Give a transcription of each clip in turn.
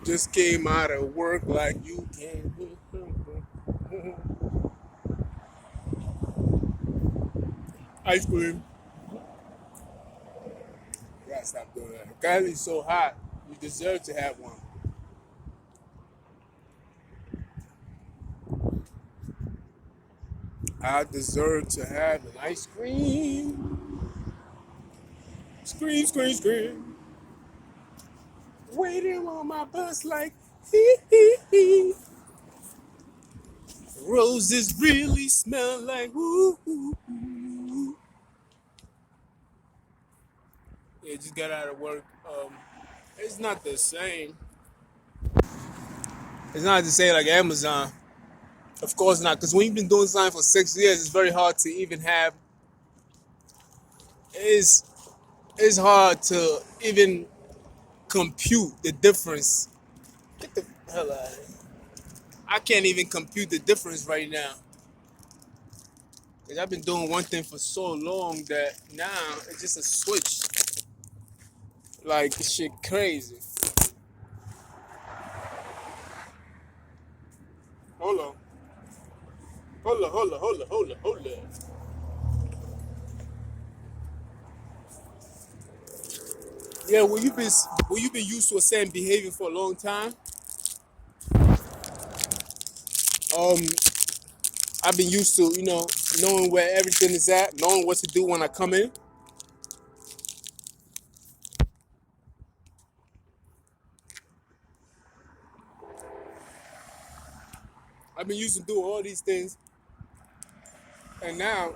Just came out of work like you can. Ice cream. I gotta stop doing that. Cali's so hot. You deserve to have one. I deserve to have an ice cream. Scream, scream, scream. Waiting on my bus like hee hee hee. Roses really smell like woo. Yeah, just got out of work. It's not the same. It's not the same like Amazon. Of course not, because when you've been doing something for 6 years, it's very hard to even have. It's it's hard to even compute the difference. Get the hell out of here. I can't even compute the difference right now. Because I've been doing one thing for so long that now it's just a switch. Like, shit crazy. Hold on. Hold on. Yeah, when you been used to a certain behavior for a long time, um, I've been used to, knowing where everything is at, knowing what to do when I come in. I've been used to do all these things, and now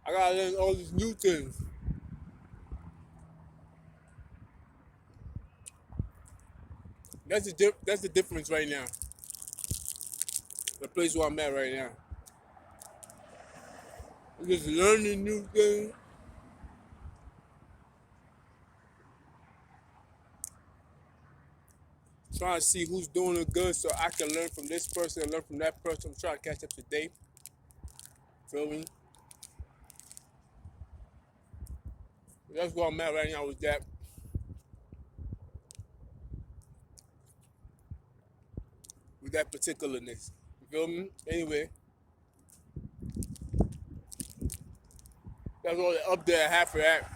I gotta learn all these new things. That's the difference right now. The place where I'm at right now. I'm just learning new things. Trying to see who's doing it good so I can learn from this person and learn from that person. I'm trying to catch up to date. Feel me? That's where I'm at right now with that particularness. You feel me? Anyway, that's all the update I have for that.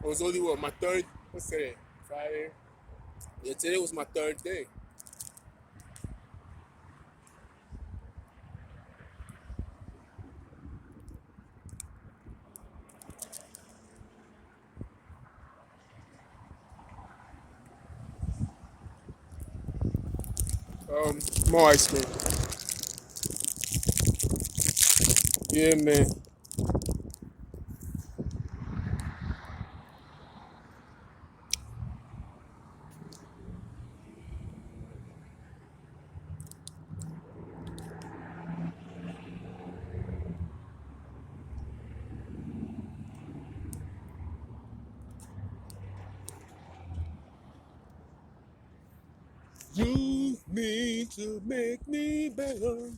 It was only my third, what's today? Friday. Yeah, today was my third day. More ice cream. Yeah, man. Use me to make me better.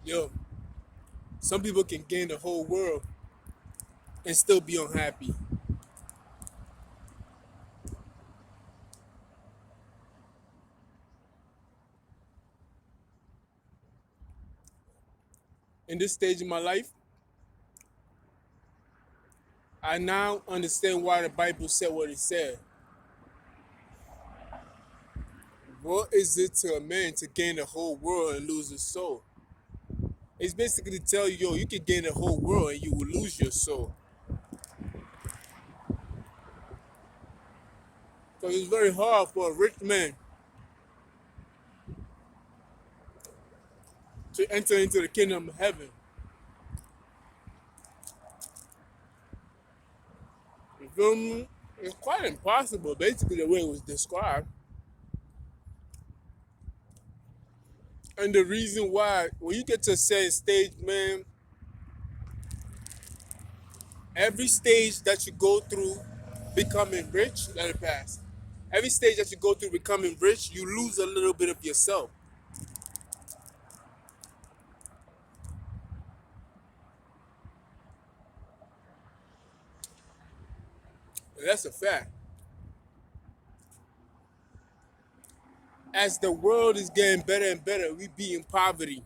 Yo, some people can gain the whole world and still be unhappy. In this stage of my life, I now understand why the Bible said what it said. What is it to a man to gain the whole world and lose his soul? It's basically to tell you, yo, you can gain the whole world and you will lose your soul. Because it's very hard for a rich man to enter into the kingdom of heaven. You feel me? It's quite impossible, basically, the way it was described. And the reason why, when you get to a certain stage, man, Every stage that you go through becoming rich, let it pass. Every stage that you go through becoming rich, you lose a little bit of yourself. And that's a fact. As the world is getting better and better, we be in poverty.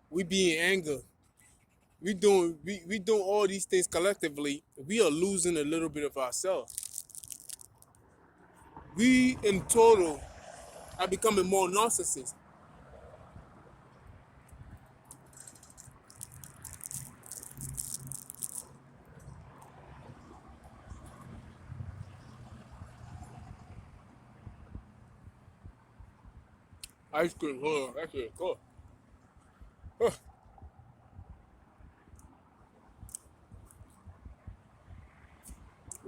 We be in anger. We doing all these things collectively. We are losing a little bit of ourselves. We in total are becoming more narcissists. Ice cream, hold on, that's it. Cool. Huh.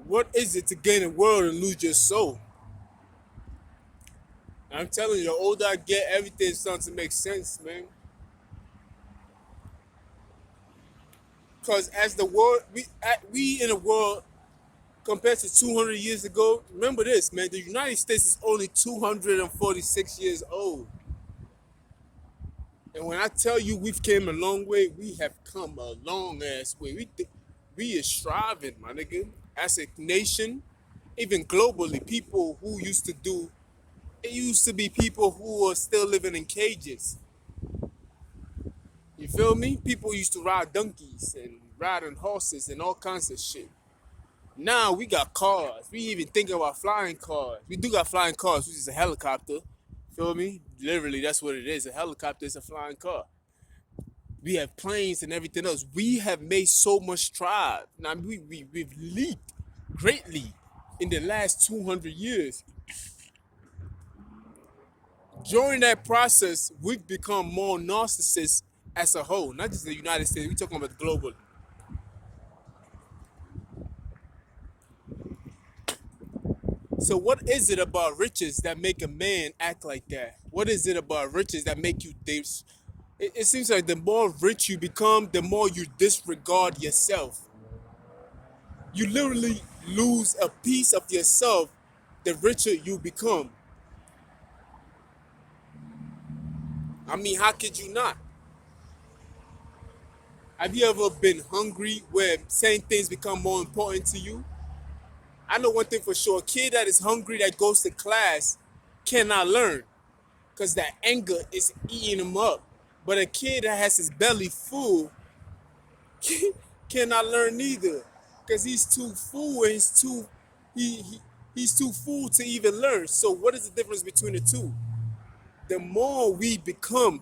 What is it to gain the world and lose your soul? I'm telling you, the older I get, everything starts to make sense, man. Because as the world, we in the world compared to 200 years ago, remember this, man. The United States is only 246 years old. And when I tell you we've came a long way, we have come a long ass way. We is striving, my nigga. As a nation, even globally, people who used to do it used to be people who were still living in cages. You feel me? People used to ride donkeys and ride on horses and all kinds of shit. Now we got cars. We even think about flying cars. We do got flying cars, which is a helicopter. Feel me? Literally, that's what it is. A helicopter is a flying car. We have planes and everything else. We have made so much strides. Now we've leaped greatly in the last 200 years. During that process, we've become more narcissists as a whole, not just the United States. We're talking about global. So, what is it about riches that make a man act like that? What is it about riches that make you this? It seems like the more rich you become, the more you disregard yourself. You literally lose a piece of yourself the richer you become. I mean, how could you not? Have you ever been hungry where certain things become more important to you? I know one thing for sure. A kid that is hungry that goes to class cannot learn because that anger is eating him up. But a kid that has his belly full cannot learn neither because he's too full and he, he he's too full to even learn. So what is the difference between the two? The more we become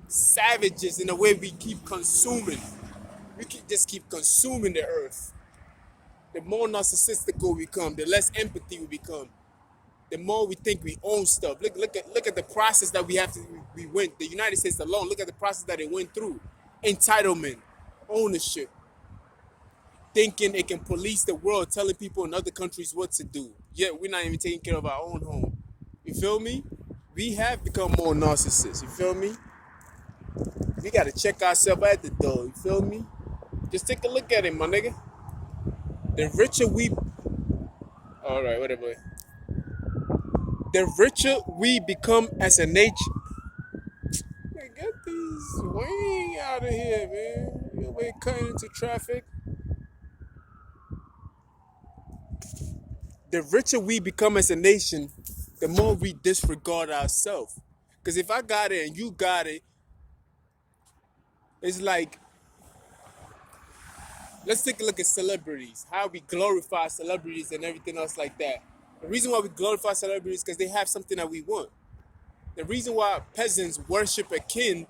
savages in the way we keep consuming, we can just keep consuming the earth. The more narcissistic we become, the less empathy we become. The more we think we own stuff. Look at the process that we went. The United States alone. Look at the process that it went through. Entitlement, ownership, thinking it can police the world, telling people in other countries what to do. Yet we're not even taking care of our own home. You feel me? We have become more narcissists. You feel me? We gotta check ourselves at the door. You feel me? Just take a look at it, my nigga. The richer we, all right, whatever. The richer we become as a nature. Man, get these wing out of here, man. You're way cutting into traffic. The richer we become as a nation, the more we disregard ourselves. Because if I got it and you got it, it's like, let's take a look at celebrities, how we glorify celebrities and everything else like that. The reason why we glorify celebrities is because they have something that we want. The reason why peasants worship a king,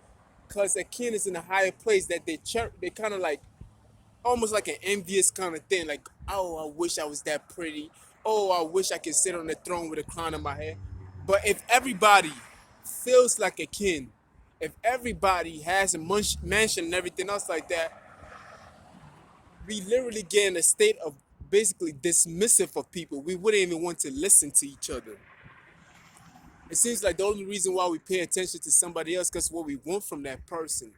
because a king is in a higher place that they kind of like almost like an envious kind of thing. Like, oh, I wish I was that pretty. Oh, I wish I could sit on the throne with a crown on my head. But if everybody feels like a king, if everybody has a mansion and everything else like that, we literally get in a state of basically dismissive of people. We wouldn't even want to listen to each other. It seems like the only reason why we pay attention to somebody else because what we want from that person,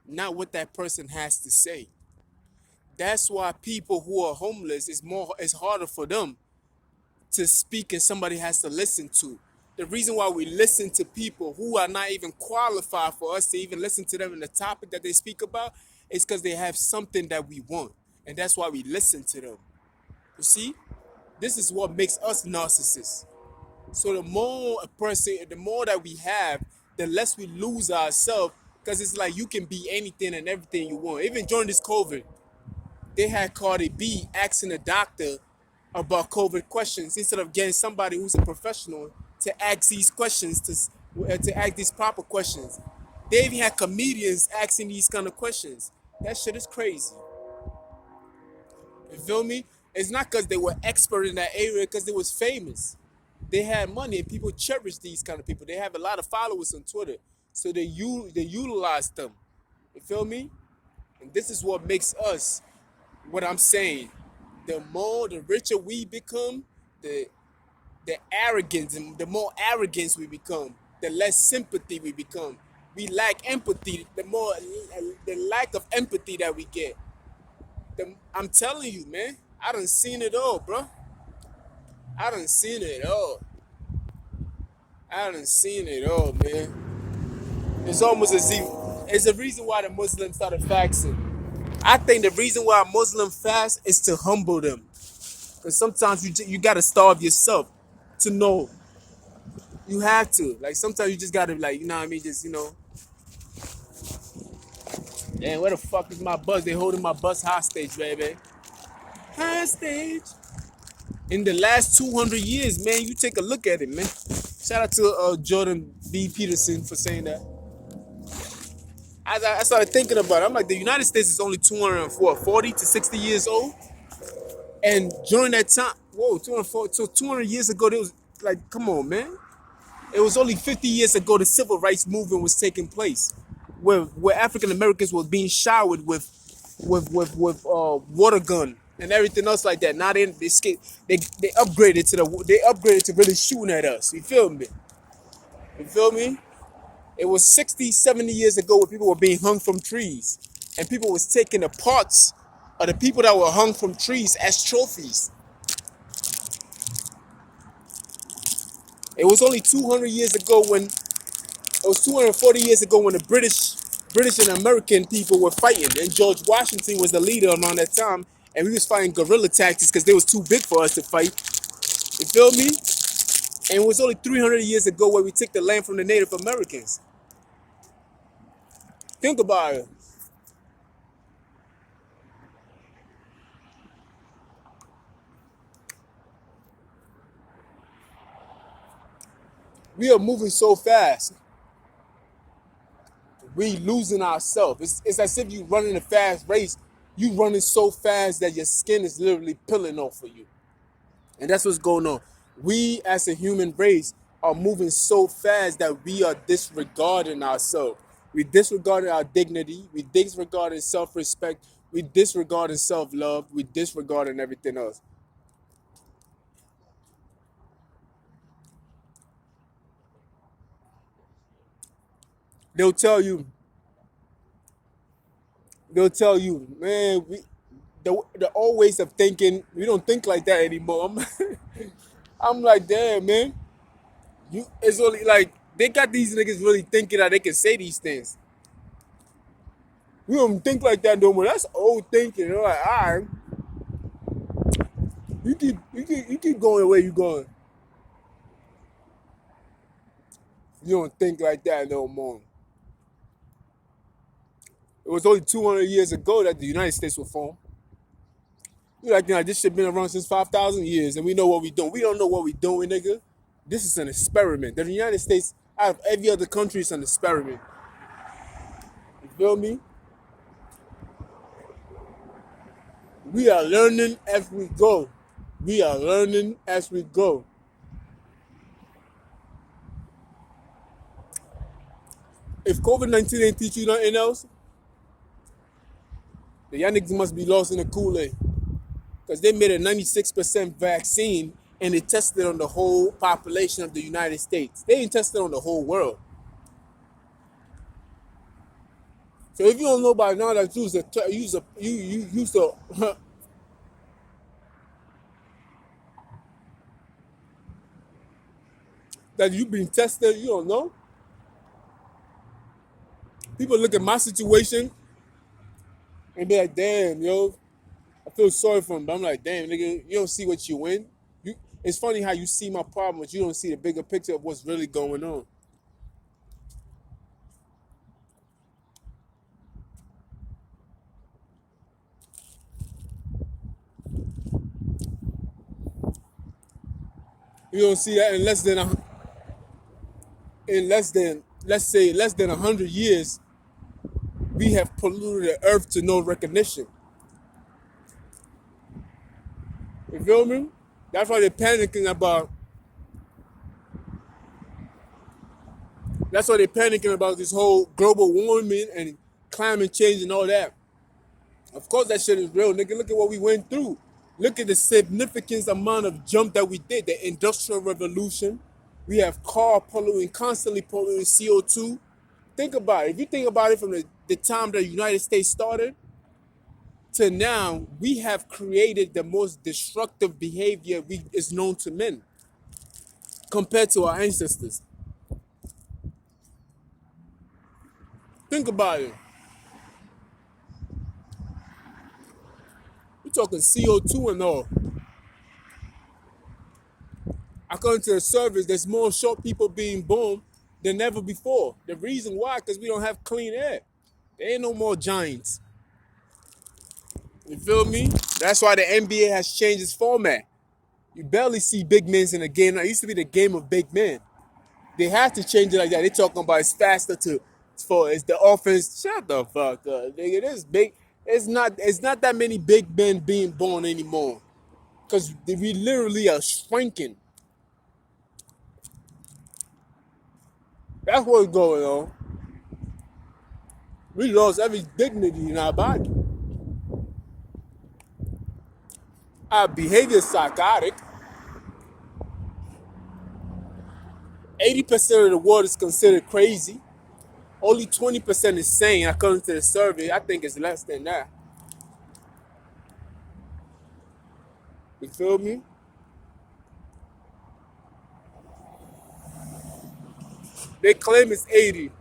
not what that person has to say. That's why people who are homeless it's harder for them to speak and somebody has to listen to. The reason why we listen to people who are not even qualified for us to even listen to them in the topic that they speak about is because they have something that we want. And that's why we listen to them. You see? This is what makes us narcissists. So the more a person, the more that we have, the less we lose ourselves. Because it's like you can be anything and everything you want. Even during this COVID, they had Cardi B asking the doctor about COVID questions instead of getting somebody who's a professional to ask these questions, to ask these proper questions. They even had comedians asking these kind of questions. That shit is crazy. You feel me? It's not because they were expert in that area, because they was famous. They had money and people cherish these kind of people. They have a lot of followers on Twitter, so they utilize them. You feel me? And this is what makes us what I'm saying. The richer we become, the the arrogance, and the more arrogance we become, the less sympathy we become. We lack empathy. The lack of empathy that we get. I'm telling you, man. I done seen it all, bro. I done seen it all. I done seen it all, man. It's almost as if it's the reason why the Muslims started fasting. I think the reason why Muslims fast is to humble them. Because sometimes you gotta starve yourself to know. You have to. Like sometimes you just gotta like, you know what I mean? Just, man, where the fuck is my bus? They holding my bus hostage, baby. Hostage. In the last 200 years, man, you take a look at it, man. Shout out to Jordan B. Peterson for saying that. I started thinking about it. I'm like, the United States is only 40 to 60 years old. And during that time, whoa, 240, so 200 years ago, there was like, come on, man. It was only 50 years ago the civil rights movement was taking place, where African Americans were being showered with water gun and everything else like that. Now they upgraded to really shooting at us. You feel me? You feel me? It was 60, 70 years ago where people were being hung from trees, and people was taking the parts of the people that were hung from trees as trophies. It was only 200 years ago when it was 240 years ago when the British and American people were fighting, and George Washington was the leader around that time, and we was fighting guerrilla tactics because they was too big for us to fight. You feel me? And it was only 300 years ago where we took the land from the Native Americans. Think about it. We are moving so fast. We losing ourselves. It's as if you running a fast race. You running so fast that your skin is literally peeling off of you. And that's what's going on. We as a human race are moving so fast that we are disregarding ourselves. We disregarding our dignity. We disregarding self-respect. We disregarding self-love. We disregarding everything else. They'll tell you, man, the old ways of thinking, we don't think like that anymore. I'm like, damn, man. It's only like they got these niggas really thinking that they can say these things. We don't think like that no more. That's old thinking. They're like, all right, you keep going the way you going. You don't think like that no more. It was only 200 years ago that the United States was formed. You acting like this shit been around since 5,000 years, and we know what we doing. We don't know what we doing, nigga. This is an experiment. The United States, out of every other country, is an experiment. You feel me? We are learning as we go. We are learning as we go. If COVID-19 ain't teach you nothing else, the young niggas must be lost in the Kool-Aid. Because they made a 96% vaccine and they tested on the whole population of the United States. They ain't tested on the whole world. So if you don't know by now that you used to that you've been tested, you don't know. People look at my situation and be like, damn, yo, I feel sorry for him. But I'm like, damn, nigga, you don't see what you win. You, it's funny how you see my problem, but you don't see the bigger picture of what's really going on. You don't see that in less than let's say less than 100 years, we have polluted the earth to no recognition. You feel me? That's why they're panicking about. That's why they're panicking about this whole global warming and climate change and all that. Of course, that shit is real, nigga. Look at what we went through. Look at the significant amount of jump that we did. The industrial revolution. We have car polluting, constantly polluting CO2. Think about it. If you think about it from the time the United States started to now, we have created the most destructive behavior we is known to men compared to our ancestors. Think about it. We're talking CO2 and all. According to the surveys, there's more short people being born than ever before. The reason why, because we don't have clean air. There ain't no more giants. You feel me? That's why the NBA has changed its format. You barely see big men in the game. It used to be the game of big men. They have to change it like that. They talking about it's faster it's the offense. Shut the fuck up, nigga. This big. It's not that many big men being born anymore. Because we literally are shrinking. That's what's going on. We lost every dignity in our body. Our behavior is psychotic. 80% of the world is considered crazy. Only 20% is sane, according to the survey. I think it's less than that. You feel me? They claim it's 80.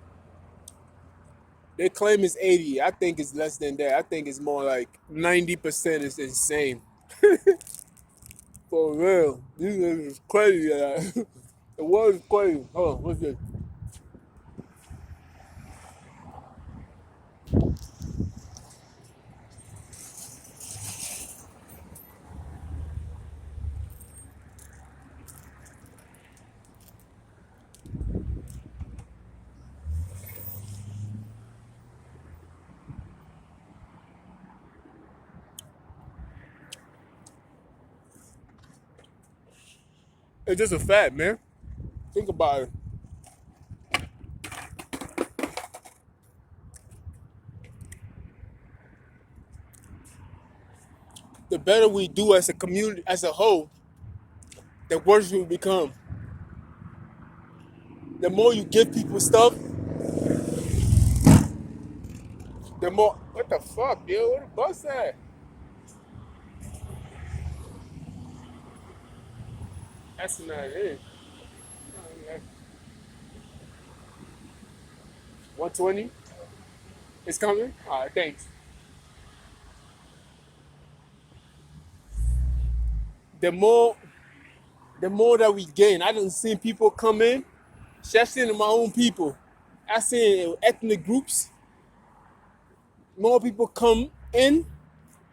They claim it's 80. I think it's less than that. I think it's more like 90% is insane. For real. This is crazy. The world is crazy. Hold on, what's this? It's just a fact, man. Think about it. The better we do as a community, as a whole, the worse we become. The more you give people stuff, the more. What the fuck, yo? Where the bus at? That's not it. 120? It's coming? Alright, thanks. The more the more that we gain. I done seen people come in. I've seen my own people. I seen ethnic groups. More people come in.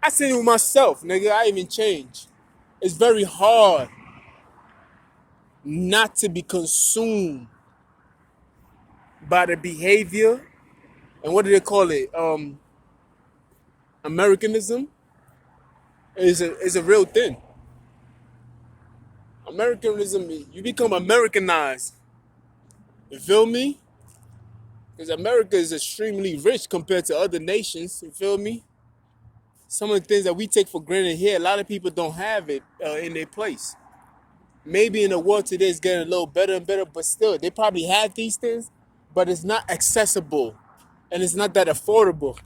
I seen it with myself, nigga. I even change. It's very hard not to be consumed by the behavior and what do they call it? Americanism is a real thing. Americanism, you become Americanized. You feel me? Because America is extremely rich compared to other nations. You feel me? Some of the things that we take for granted here, a lot of people don't have it in their place. Maybe in the world today it's getting a little better and better, but still, they probably have these things, but it's not accessible and it's not that affordable.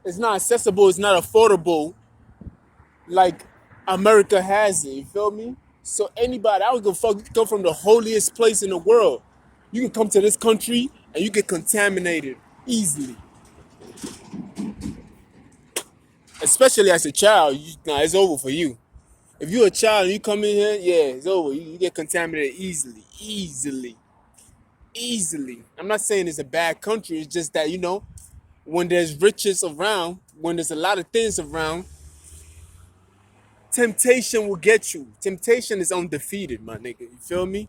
It's not accessible. It's not affordable like America has it. You feel me? So anybody, I don't give a fuck. You can come from the holiest place in the world. You can come to this country and you get contaminated easily. Especially as a child, nah, it's over for you. If you're a child and you come in here, yeah, it's over. You get contaminated easily, easily. I'm not saying it's a bad country. It's just that when there's riches around, when there's a lot of things around, temptation will get you. Temptation is undefeated, my nigga. You feel me?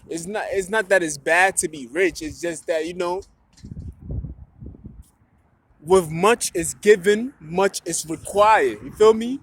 It's not that it's bad to be rich. It's just that, with much is given, much is required. You feel me?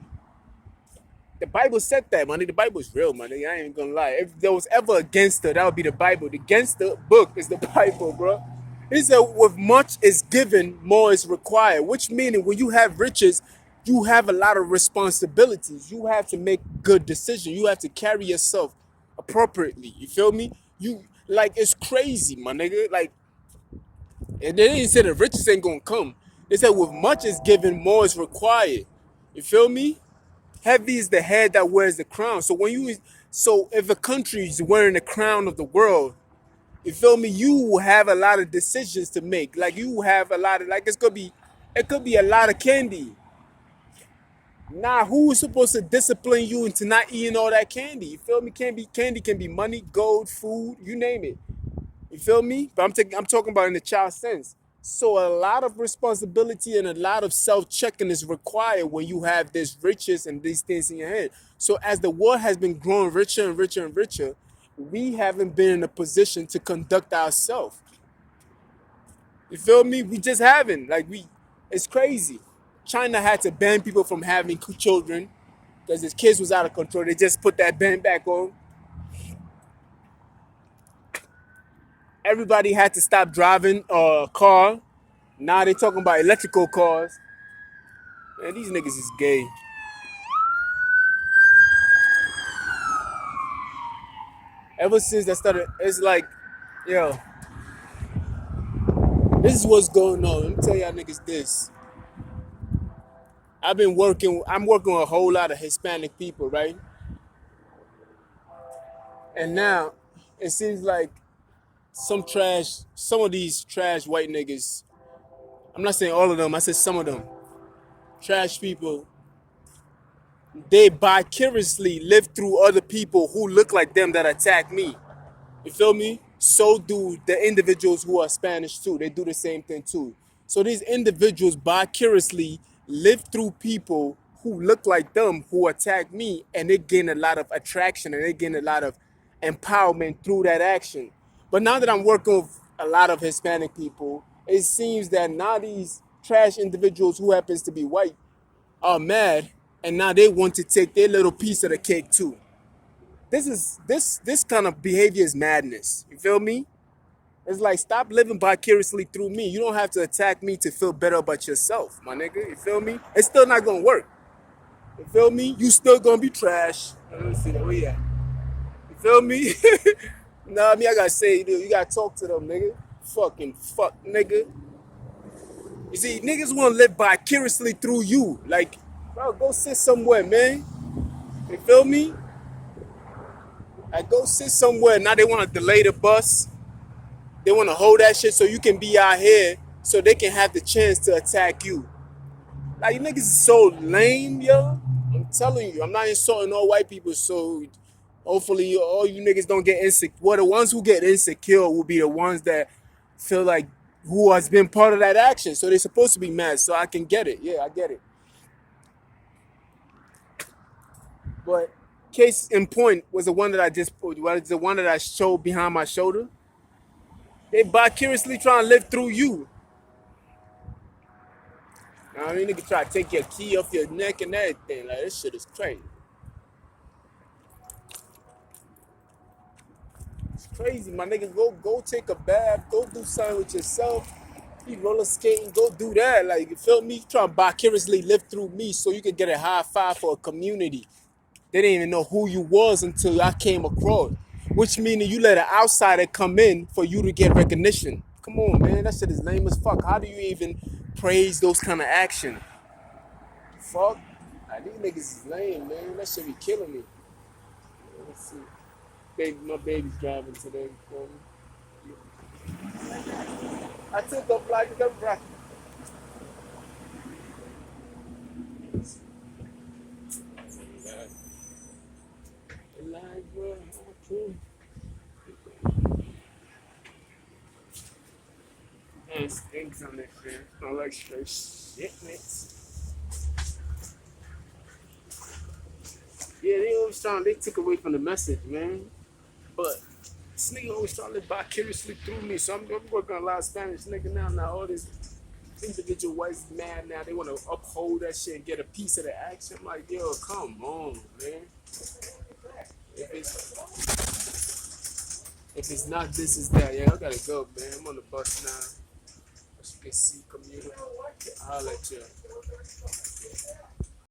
The Bible said that, man. The Bible is real, man. I ain't gonna lie. If there was ever a gangster, that would be the Bible. The gangster book is the Bible, bro. He said, with much is given, more is required. Which meaning, when you have riches, you have a lot of responsibilities. You have to make good decisions. You have to carry yourself appropriately. You feel me? You like it's crazy, my nigga. Like, and they didn't say the riches ain't gonna come. They said, with much is given, more is required. You feel me? Heavy is the head that wears the crown. So if a country is wearing the crown of the world, you feel me? You will have a lot of decisions to make. Like you have a lot of it could be a lot of candy. Nah, who is supposed to discipline you into not eating all that candy? You feel me? Candy can be money, gold, food, you name it. You feel me? But I'm talking about in the child sense. So a lot of responsibility and a lot of self-checking is required when you have this riches and these things in your head. So as the world has been growing richer and richer and richer, we haven't been in a position to conduct ourselves. You feel me? We just haven't. It's crazy. China had to ban people from having children because his kids was out of control. They just put that ban back on. Everybody had to stop driving a car. Now they talking about electrical cars. Man, these niggas is gay. Ever since that started, it's like, yo, this is what's going on. Let me tell y'all niggas this. I'm working with a whole lot of Hispanic people, right? And now it seems like some of these trash white niggas, I'm not saying all of them, I said some of them, trash people, they vicariously live through other people who look like them that attack me. You feel me? So do the individuals who are Spanish too. They do the same thing too. So these individuals vicariously live through people who look like them who attack me, and they gain a lot of attraction and they gain a lot of empowerment through that action. But now that I'm working with a lot of Hispanic people, it seems that now these trash individuals who happens to be white are mad, and now they want to take their little piece of the cake too. This kind of behavior is madness. You feel me? It's like, stop living vicariously through me. You don't have to attack me to feel better about yourself, my nigga. You feel me? It's still not gonna work. You feel me? You still gonna be trash. Let me see that. Where you at? You feel me? Nah, I gotta say, dude, you gotta talk to them, nigga. Fucking fuck, nigga. You see, niggas wanna live vicariously through you. Like, bro, go sit somewhere, man. You feel me? Like, go sit somewhere. Now they wanna delay the bus. They wanna hold that shit so you can be out here so they can have the chance to attack you. Like, you niggas is so lame, yo. I'm telling you, I'm not insulting all white people, so hopefully all you niggas don't get insecure. Well, the ones who get insecure will be the ones that feel like who has been part of that action. So they're supposed to be mad, so I can get it. Yeah, I get it. But case in point was the one that I showed behind my shoulder. They vicariously trying to live through you. I mean, nigga try to take your key off your neck and everything. Like, this shit is crazy. It's crazy, my nigga. Go take a bath. Go do something with yourself. You roller skating. Go do that. Like, you feel me? Try to vicariously live through me so you can get a high five for a community. They didn't even know who you was until I came across. which meaning you let an outsider come in for you to get recognition. Come on, man, that shit is lame as fuck. How do you even praise those kind of action? Fuck, like, these niggas is lame, man. That shit be killing me. Let's see. Baby, my baby's driving today for me. I took up like the right. There's things on this shit. I like straight shit, man. Yeah, they always trying. They took away from the message, man. But this nigga always trying to live vicariously through me. So I'm working on a lot of Spanish nigga now. Now all these individual whites mad now. They want to uphold that shit and get a piece of the action. I'm like, yo, come on, man. If it's not this, is that. Yeah, I gotta go, man. I'm on the bus now. As you can see, commuter. I'll let you.